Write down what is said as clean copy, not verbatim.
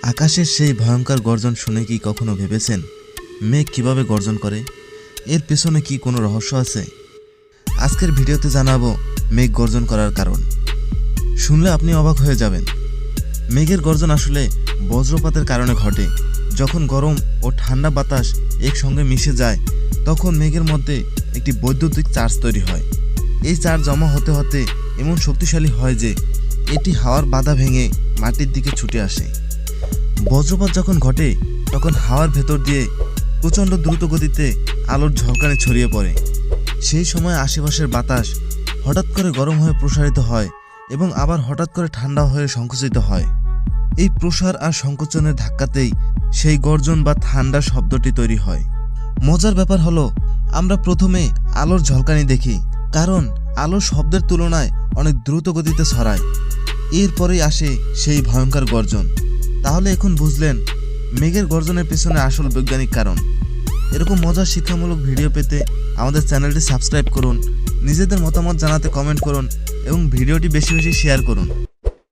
আকাশের সেই ভয়ঙ্কর গর্জন শুনে কি কখনো ভেবেছেন মেঘ কিভাবে গর্জন করে? এর পেছনে কি কোনো রহস্য আছে? আজকের ভিডিওতে জানাবো মেঘ গর্জন করার কারণ। শুনলে আপনি অবাক হয়ে যাবেন। মেঘের গর্জন আসলে বজ্রপাতের কারণে ঘটে। যখন গরম ও ঠান্ডা বাতাস একসঙ্গে মিশে যায় তখন মেঘের মধ্যে একটি বৈদ্যুতিক চার্জ তৈরি হয়। এই চার্জ জমা হতে হতে এমন শক্তিশালী হয় যে এটি হাওয়ার বাধা ভেঙে মাটির দিকে ছুটে আসে। বজ্রপাত যখন ঘটে তখন হাওয়ার ভেতর দিয়ে প্রচণ্ড দ্রুত গতিতে আলোর ঝলকানি ছড়িয়ে পড়ে। সেই সময় আশেপাশের বাতাস হঠাৎ করে গরম হয়ে প্রসারিত হয় এবং আবার হঠাৎ করে ঠান্ডা হয়ে সংকুচিত হয়। এই প্রসার আর সংকোচনের ধাক্কাতেই সেই গর্জন বা ঠান্ডা শব্দটি তৈরি হয়। মজার ব্যাপার হলো আমরা প্রথমে আলোর ঝলকানি দেখি, কারণ আলো শব্দের তুলনায় অনেক দ্রুত গতিতে ছড়ায়। এরপরেই আসে সেই ভয়ঙ্কর গর্জন। তাহলে এখন বুঝলেন মেঘের গর্জনের পেছনে আসল বৈজ্ঞানিক কারণ। এরকম মজার শিক্ষামূলক ভিডিও পেতে আমাদের চ্যানেলটি সাবস্ক্রাইব করুন, নিজেদের মতামত জানাতে কমেন্ট করুন এবং ভিডিওটি বেশি বেশি শেয়ার করুন।